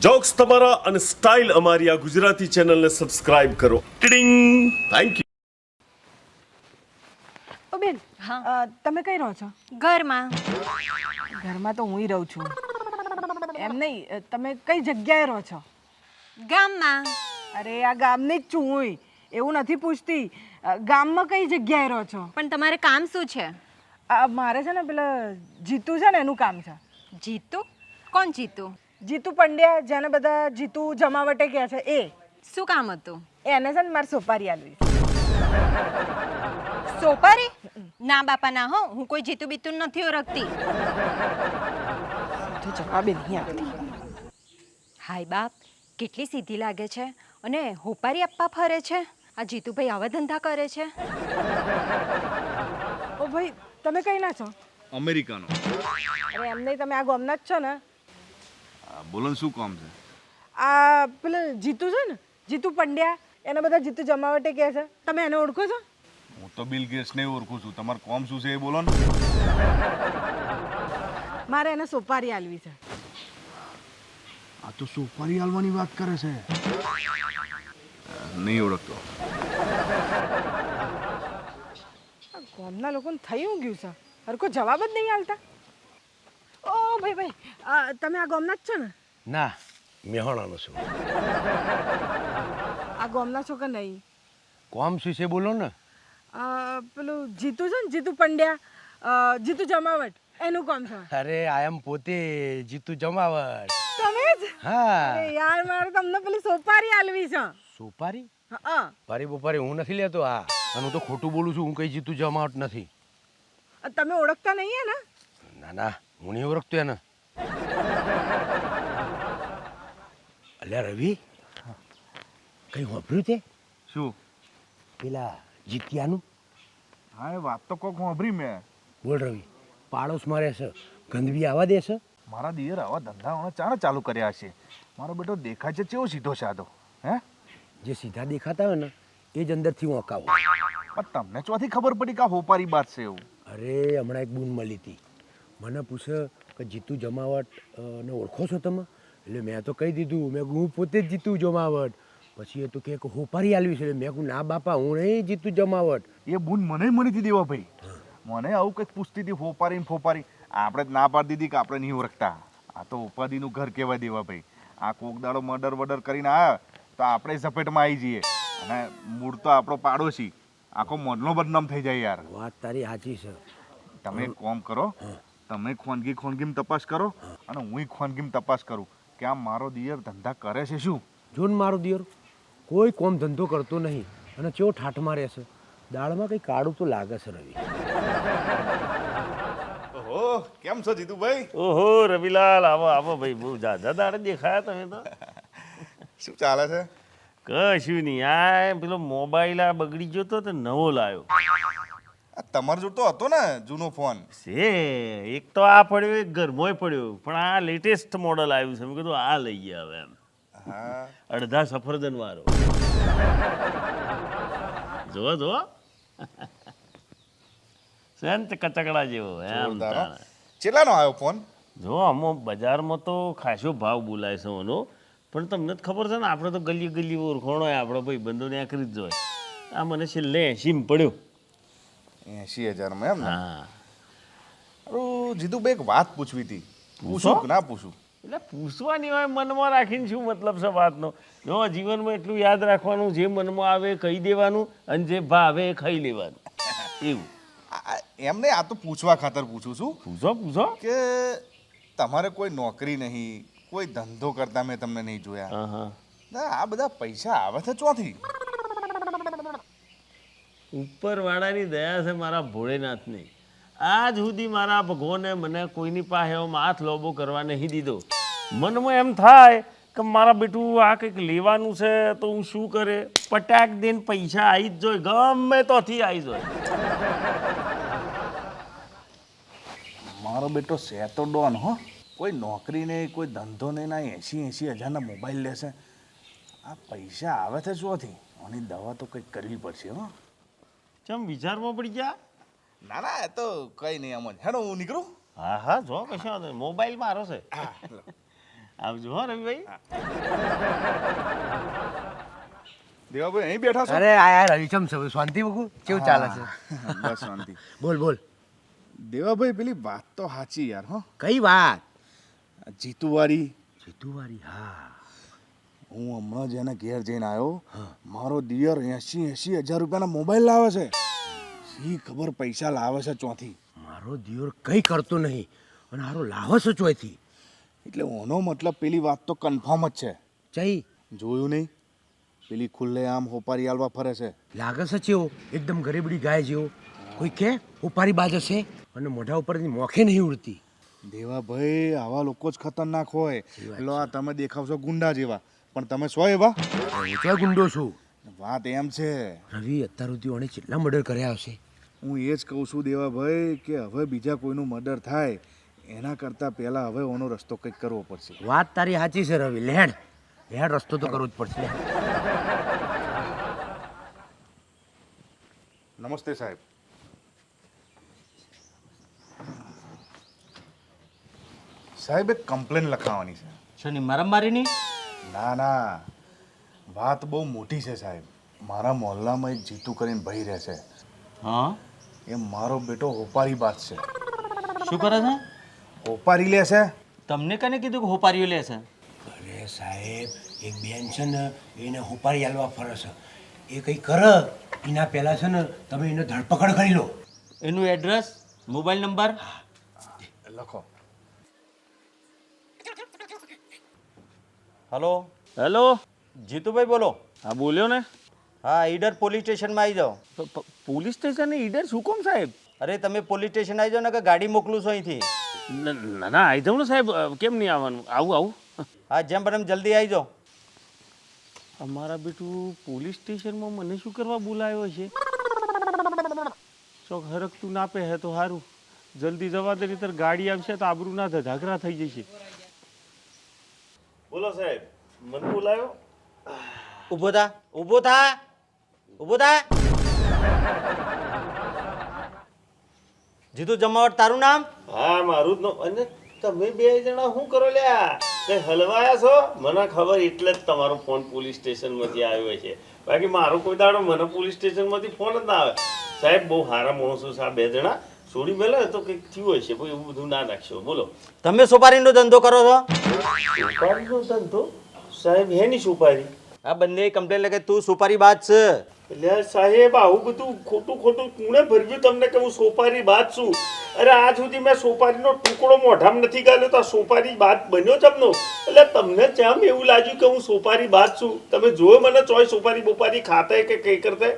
Jokes તમારા અને style અમારી આ ગુજરાતી ચેનલને સબસ્ક્રાઇબ કરો. ટિડિંગ. Thank you. ઓ બેન, તમે કઈ રહો છો? ઘરમાં. ઘરમાં તો હુંય રહું છું. એમ નહીં, તમે કઈ જગ્યાએ રહો છો? ગામમાં. અરે આ ગામની જ છું હુંય. એવું નથી પૂછતી, ગામમાં કઈ જગ્યાએ રહો છો? પણ તમારે કામ શું છે? મારે છે ને પેલા જીતુ છે ને એનું કામ છે. જીતુ? કોણ જીતુ? જીતુ પંડ્યા, જેને બધા જીતુ જમાવટે કહે છે એ. શું કામ હતું? એને છે ને મારે સોપારી આલવી. સોપારી? ના બાપા ના હો, હું કોઈ જીતુ બીતુ નથી ઓળખતી. તો જવાબે નહીં આપતી. હાય બાપ, કેટલી સીધી લાગે છે અને હોપારી આપવા ફરે છે. આ જીતુભાઈ આવા ધંધા કરે છે. ઓ ભાઈ, તમે કઈ ના છો? અમેરિકાનો. અરે એમ નહીં, તમે આ ગામના જ છો ને? બોલો ને, શું કામ છે? આ પેલો જીતુ છે ને, જીતુ પંડ્યા, એને બધા જીતુ જમાવટે કહે છે. તમે એને ઓળખો છો? હું તો બિલ ગેટ્સને ઓળખું છું. તમારું કોમ શું છે એ બોલો ને. મારે એને સોપારી આલવી છે. આ તો સોપારી આલવાની વાત કરે છે. નહીં ઓળખતો. આ ગામના લોકોને થઈ હું ગયું છે, હરકો જવાબ જ નહીં આલતા. ઓ ભાઈ ભાઈ, તમે આ ગામના જ છો ને? ના, મેહોણાનો છું. આ ગામના છો કે નહીં? કોમ શું છે બોલો ને. પેલું જીતુ છે ને, જીતુ પંડ્યા, જીતુ જમાવટ, એનું કામ છે. અરે આઈ એમ પોતે જીતુ જમાવટ. તમે જ? હા. અરે યાર, મારે તમને પેલી સોપારી આલવી છે. સોપારી? હા. પારી બોપારી હું નથી લેતો. હા, અને હું તો ખોટું બોલું છું. હું કઈ જીતુ જમાવટ નથી. તમે ઓળખતા નહીં હે ને? ના ના, હું નહીં ઓળખતો એને. અલ્યા રવિ, કઈ વાપર્યું તે? શું? પેલા જીતિયાનું? હા, એ વાત તો કોક સાંભળી મેં. બોલ રવિ, પાડોશમાં રહેશે, ગંદકી આવવા દેશે? મારા દિયર આવા ધંધા ચાણે ચાલુ કર્યા છે. મારો બેટો દેખાય છે કેવો સીધો સાધો. હે? જે સીધા દેખાતા હોય ને એ જ અંદરથી હું અકાવું. પણ તમને ચોથી ખબર પડી કે આ હોપારી બાત છે એવું? અરે હમણાં એક બૂન મળી હતી, મને પૂછે કે જીતુ જમાવટ ને ઓળખો છો તમે? એટલે મેં તો કહી દીધું, મેં હું પોતે જ જીતુ જમાવટ. પછી એ તો કે હોપારી આલવી છે. મેં કહું ના બાપા, હું નહીં જીતુ જમાવટ. એ બૂન મને મળી હતી દેવા ભાઈ. મને આવું કંઈક પૂછતી હતી, હોપારી ને ફોપારી. આપણે જ ના પાડી દીધી કે આપણે નહીં ઓળખતા. આ તો ઉપાધિનું ઘર કહેવાય દેવા ભાઈ. આ કોક દાડો મર્ડર વર્ડર કરીને આવ્યા તો આપણે ઝપેટમાં આવી જઈએ. અને મૂળ તો આપણો પાડોશી, આખો મોડલો બદનામ થઈ જાય યાર. વાત તારી સાચી છે. તમે એક કામ કરો, તમે ખોનગીમ તપાસ કરો અને હું ખોનગીમ તપાસ કરું કે આ મારો દિયર ધંધા કરે છે શું. જો ને મારો દિયર કોઈ કોમ ધંધો કરતો નહીં અને કેવો ઠાઠમાં રહેશે. દાળમાં કંઈ કાળું તો લાગે છે રવિ. ઓહો, કેમ છો જીતુભાઈ? ઓહો રવિલાલ, આવો આવો ભાઈ, બહુ જાજા દાડે દેખાયા તમે તો. શું ચાલે છે? કશું નહીં, આ પેલો મોબાઈલ આ બગડી ગયો તો નવો લાવ્યો તમારો જોડતો હતો ને જૂનો ફોન? છે. એક તો આ પડ્યો, એક ઘરમાંય પડ્યો, પણ આ લેટેસ્ટ મોડલ આવ્યું છે. મેં કીધું આ લઈએ હવે એમ. હા, અડધા સફરજન વાળો. જોવો જોવો, સંત કચકડા જેવો એમ. જોરદાર હો. કેટલાનો આવ્યો ફોન? જો અમો બજારમાં તો ખાસો ભાવ બોલાય છે એનો, પણ તમને જ ખબર છે ને, આપણે તો ગલી ગલી ઓળખોણો હોય, આપણો ભાઈ બંધોને આખરી જ હોય. આ મને છેલ્લે 80 પડ્યો. 80,000 એમ ને? હા. અરું જીતુભાઈ, એક વાત પૂછવી હતી. પૂછો. પૂછું કે ના પૂછું? એટલે પૂછવાની હોય, મનમાં રાખીને શું મતલબ છે વાતનો? જો જીવનમાં એટલું યાદ રાખવાનું, જે મનમાં આવે એ કહી દેવાનું અને જે ભાવે એ ખાઈ લેવાનું, એવું. એમ નહીં, આ તો પૂછવા ખાતર પૂછું છું પૂછો પૂછો. કે તમારે કોઈ નોકરી નહીં, કોઈ ધંધો કરતા મેં તમને નહીં જોયા. હા હા. ના, આ બધા પૈસા આવે છે ચોથી? ઉપરવાળાની દયા છે મારા ભોળેનાથની. આજ સુધી મારા ભગવાને મને કોઈની પાસે એવો હાથ લોબો કરવા નહીં દીધો. મનમાં એમ થાય કે મારા બેટું આ કંઈક લેવાનું છે તો હું શું કરે, પટાક દઈને પૈસા આવી જ જોઈએ, ગમે તોથી આવી જાય. મારો બેટો છે તો ડોન હો, કોઈ નોકરી નહીં, કોઈ ધંધો નહીં, ના 80,000 મોબાઈલ લેશે. આ પૈસા આવે છે ચોથી? આની દવા તો કંઈક કરવી પડશે હો. ચમ વિચારમાં પડી ગયા? ના ના, એ તો કંઈ નહીં, આમ જ હેડો હું નીકળું. હા હા, જો કશો વાંધો નહીં. મોબાઈલ મારો છે. આવજો હો રવિભાઈ. દેવાભાઈ અહીં બેઠા છો? અરે આ યાર રવિચમ છે શાંતિ બકુ કેવું ચાલે છે? બસ શાંતિ. બોલ બોલ. દેવાભાઈ પેલી વાત તો સાચી યાર. હો, કઈ વાત? જીતુવાળી. જીતુવાળી? હા. હું હમણાં જ એના ઘેર જઈને આવ્યો. મારો દિયર 80,000 રૂપિયાના મોબાઈલ લાવે છે. શી ખબર પૈસા લાવે છે ચોથી. મારો દિયોર કઈ કરતો નહીં અને હારો લાવો છો ચોયથી. એટલે ઓનો મતલબ પેલી વાત તો કન્ફર્મ જ છે. ચઈ જોયું નહીં? પેલી ખુલ્લે આમ હોપારી આલવા ફરે છે. લાગે છે ચેવો એકદમ ગરીબડી ગાય જેવો. કોઈ કે ઉપારી બાજ હશે અને મોઢા ઉપરથી મોખે નહીં ઉડતી. દેવાભાઈ આવા લોકો જ ખતરનાક હોય. લો આ તમે દેખાવશો ગુંડા જેવા, પણ તમે છો એવા? હું તો ગુંડો છું. વાત એમ છે. રવિ અત્યાર સુધી ઓણે કેટલા મર્ડર કર્યા હશે? હું એ જ કહું છું દેવાભાઈ કે હવે બીજા કોઈનું મર્ડર થાય એના કરતાં પહેલાં હવે ઓનો રસ્તો કંઈક કરવો પડશે. વાત તારી સાચી છે રવિ. લેડ રસ્તો તો કરવો જ પડશે. નમસ્તે સાહેબ. સાહેબ એક કમ્પ્લેન લખાવવાની છે. શની મારામારીની? ના ના, વાત બહુ મોટી છે સાહેબ. મારા મોહલ્લામાં એક જીતુ કરીને ભાઈ રહે છે. હા, એ મારો બેટો હોપારી બાદ છે. શું કરે છે? હોપારી લે છે. તમને કને કીધું કે હોપારીઓ લે છે? અરે સાહેબ એક બેન છે ને એને હોપારી હાલવા ફરે છે. એ કંઈ કર એના પહેલાં છે ને તમે એને ધરપકડ કરી લો. એનું એડ્રેસ, મોબાઈલ નંબર? લખો. Hello, hello. જીતુભાઈ બોલો. હા બોલ્યો ને. હા, ઈડર પોલીસ સ્ટેશનમાં આવી જાઓ. પોલીસ સ્ટેશન ઈડર શું કોમ સાહેબ? અરે તમે પોલીસ સ્ટેશન આવી જાઓ ને કે ગાડી મોકલું છું અહીંથી. ના ના આવી જાઉં ને સાહેબ. કેમ નહીં આવવાનું? આવું. હા, જેમ બને એમ જલ્દી આવી જાઓ. અમારા બેટું પોલીસ સ્ટેશનમાં મને શું કરવા બોલાયો છે? ચોક હરકતું ના પે હે તો સારું. જલ્દી જવા દે નહીંતર ગાડી આવશે તો આબરૂ ના ધાઘરા થઈ જશે. બોલો સાહેબ, મને બોલાયો? ઊભો થા, ઊભો થા, ઊભો થા. જીતુ જમાવટ તારું નામ? હા મારું જ અને તમે બે જણા શું કરો લ્યા? કઈ હલવાયા છો? મને ખબર એટલે જ તમારો ફોન પોલીસ સ્ટેશનમાંથી આવ્યો છે. બાકી મારો કોઈ દાડો મને પોલીસ સ્ટેશનમાંથી ફોન જ ના આવે. સાહેબ બહુ સારા માણસો છે આ બે જણા. છોડી મેલે તો કંઈક થયું હશે. કોઈ એવું બધું ના નાખશો. બોલો. તમે સોપારીનો ધંધો કરો છો? સુપારીનો ધંધો? સાહેબ હેની સુપારી? આ બંને કમ્પ્લેન લગે તું સુપારી બાદ છે. એટલે સાહેબ આવું બધું ખોટું કોણે ભરવ્યું તમને કે હું સોપારી બાદ છું? અરે આજ સુધી મેં સોપારીનો ટુકડો મોઢામાં નથી ગાલ્યો તો આ સોપારી બાદ બન્યો ચમનો. એટલે તમને જેમ એવું લાગ્યું કે હું સોપારી બાદ છું? તમે જોયો મને ચોય સોપારી બોપારી ખાતા કે કઈ કરતા?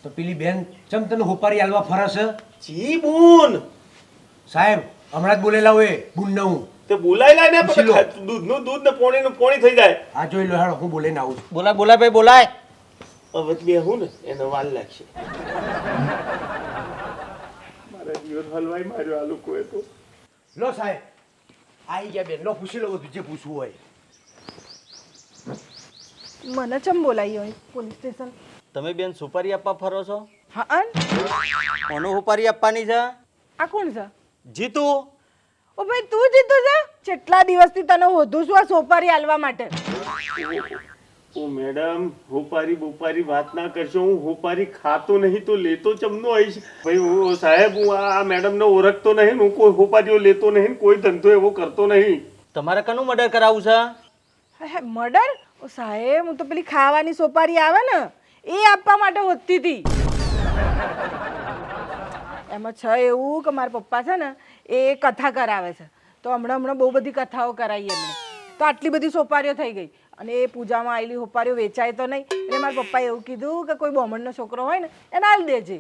તો પેલી બેન ચમ તને હોપારી હાલવા ફરે છે? જી બૂન સાહેબ હમણાં જ બોલેલા હોય બુન હું. તે બોલાય લાય ને પૂછી લો. પછી દૂધનું દૂધ ને પોણીનું પોણી થઈ જાય. આ જોઈ લો હેડો હું બોલીને આવું છું. બોલાય બોલાય ભાઈ બોલાય. હવે બે હું ને એને વાલ લાગશે. મારા જીવન હલવાઈ માર્યો આ લોકોએ તો. લો સાહેબ આવી ગયા બેન. લો પૂછી લો બધું જે પૂછવું હોય. મને ચમ બોલાવી હોય પોલીસ સ્ટેશન? તમે બેન સુપારી આપવા ફરો છો? હા. કોનો સુપારી આપવાની છે? આ કોણ છે? જીતુ. ઓ ભાઈ તું જીતો છે? કેટલા દિવસથી તને હોધું છું આ સોપારી હાલવા માટે. ઓ મેડમ હોપારી બોપારી વાત ના કરશો. હું હોપારી ખાતો નહીં તો લેતો ચમનો આવીશ. ભાઈ હું સાહેબ હું આ મેડમને ઓળખતો નહીં. હું કોઈ હોપારીઓ લેતો નહીં. કોઈ ધંધો એવો કરતો નહીં. તમારે કનું મર્ડર કરાવવું છે? હે મર્ડર? ઓ સાહેબ હું તો પેલી ખાવાની સોપારી આવે ને એ આપવા માટે હોતી હતી. એમાં છે એવું કે મારા પપ્પા છે ને એ કથા કરાવે છે. તો હમણાં બહુ બધી કથાઓ કરાવી એમણે. તો આટલી બધી સોપારીઓ થઈ ગઈ અને એ પૂજામાં આવેલી સોપારીઓ વેચાય તો નહીં. એટલે મારા પપ્પાએ એવું કીધું કે કોઈ બ્રાહ્મણનો છોકરો હોય ને એને આલ દેજે.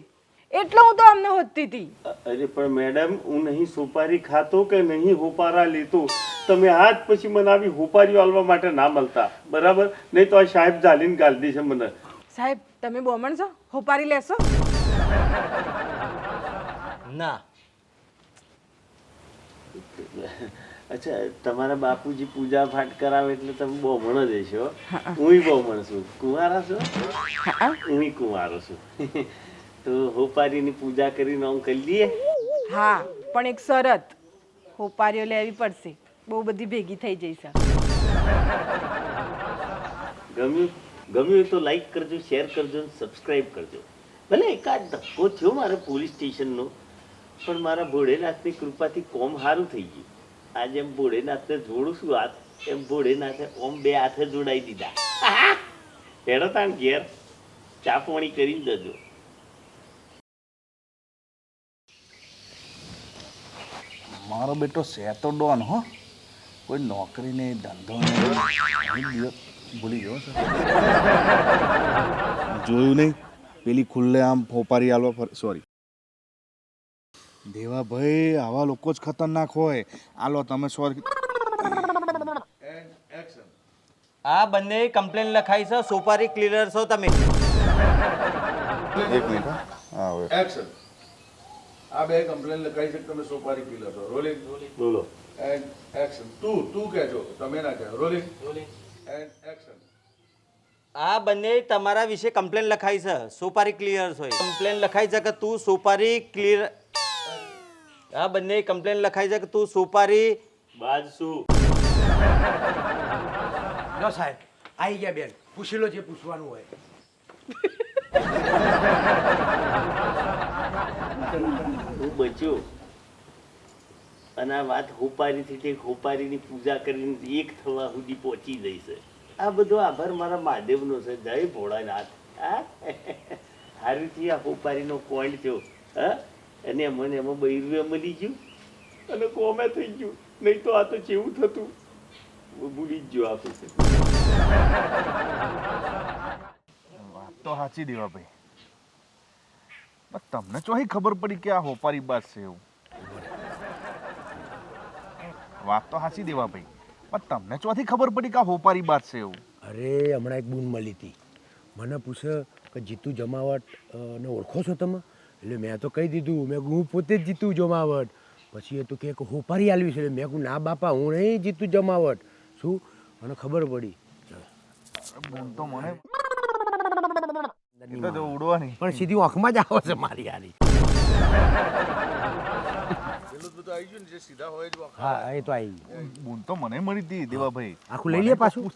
એટલે હું તો અમને હોતી હતી. અરે પણ મેડમ હું નહીં સોપારી ખાતો કે નહીં હોપારા લેતો. તમે આજ પછી મને આવી હોપારીઓ આલવા માટે ના મળતા બરાબર? નહીં તો આ સાહેબ જાલીને ગાલ દેશે મને. સાહેબ તમે બ્રાહ્મણ છો? હોપારી લેશો? ના. અચ્છા તમારા બાપુજી પૂજા પાઠ કરાવે એટલે તમે બ્રાહ્મણ જ હશો. હું બ્રાહ્મણ છું. કુંવારા છો? હું કુંવારો છું. તો હોપારીની પૂજા કરીને આમ કરી લઈએ. હા પણ એક શરત, હોપારીઓ લેવી પડશે. બહુ બધી ભેગી થઈ જઈશ. ગમ્યું તો લાઈક કરજો, શેર કરજો, સબસ્ક્રાઇબ કરજો. ભલે એકાદ ધક્કો થયો મારે પોલીસ સ્ટેશનનો, પણ મારા ભોળેનાથની કૃપાથી કોમ સારું થઈ ગયું. આજે એમ ભોળેનાથને જોડું છું હાથ, એમ ભોળેનાથે ઓમ બે હાથે જોડાઈ દીધા. હેડો તાણ ઘેર ચા પાણી કરીને જજો. મારો બેટો છે તો ડોન હો, કોઈ નોકરી નહીં, ધંધો નહીં, ભૂલી ગયો છે. જોયું નહીં પેલી ખુલ્લે આમ ફોપારી આલવા સોરી દેવાભાઈ, આવા લોકો જ ખતરનાક હોય. આલો તમે સોરી. આ બંને કમ્પ્લેન લખાઈ છે, સોપારી ક્લિયર છો તમે. એક મિનિટ હા હવે એક્શન. આ બે કમ્પ્લેન લખાઈ છે કે તમે સોપારી પીલો છો. રોલિંગ. બોલો. And action. તું કહેજો, તમે ના કહો. Rolling and action. આ બંને તમારા વિશે કમ્પ્લેન લખાઈ છે, સોપારી ક્લિયર છો. કમ્પ્લેન લખાઈ છે કે તું સોપારી ક્લિયર. આ બંને કમ્પ્લેન લખાઈ છે કે તું સોપારી. બાજ શું? લો સાહેબ આવી ગયા બેન, પૂછી લો જે પૂછવાનું હોય. હું બચ્યો અને આ વાત હોપારીથી તે હોપારીની પૂજા કરીને એક થવા સુધી પહોંચી જઈશ. આ બધો આભાર મારા મહાદેવનો છે. જય ભોળાનાથ. હા સારીથી આ હોપારીનો પોઈન્ટ થયો. હા અને મને એમાં બૈરું મળી ગયું અને કોમે થઈ ગયું. નહીં તો આ તો કેવું થતું ભૂલી જ ગયો આપું. વાત તો સાચી દેવાભાઈ, પણ તમને ચોહી ખબર પડી કે આ હોપારી બાદ છે એવું? વાત તો સાચી દેવાભાઈ, પણ તમને ચોથી ખબર પડી કે આ હોપારી બાદ છે એવું? અરે હમણાં એક બૂન મળી હતી, મને પૂછે કે જીતુ જમાવટ ને ઓળખો છો તમે? એટલે મેં તો કહી દીધું, મેં હું પોતે જ જીતું જમાવટ. પછી એ તો કે હોપારી આલવી છે. મેં કહું ના બાપા, હું નહીં જીતું જમાવટ. શું મને ખબર પડી? બોલ તો મને એ તો ઉડવાની પણ સીધી આંખમાં જ આવે છે મારી હારી. પેલું બધું આવી ગયું ને, જે સીધા હોય જ હા એ તો આવી. બોલ તો મને મળી હતી દેવાભાઈ. આખું લઈ લે પાછું.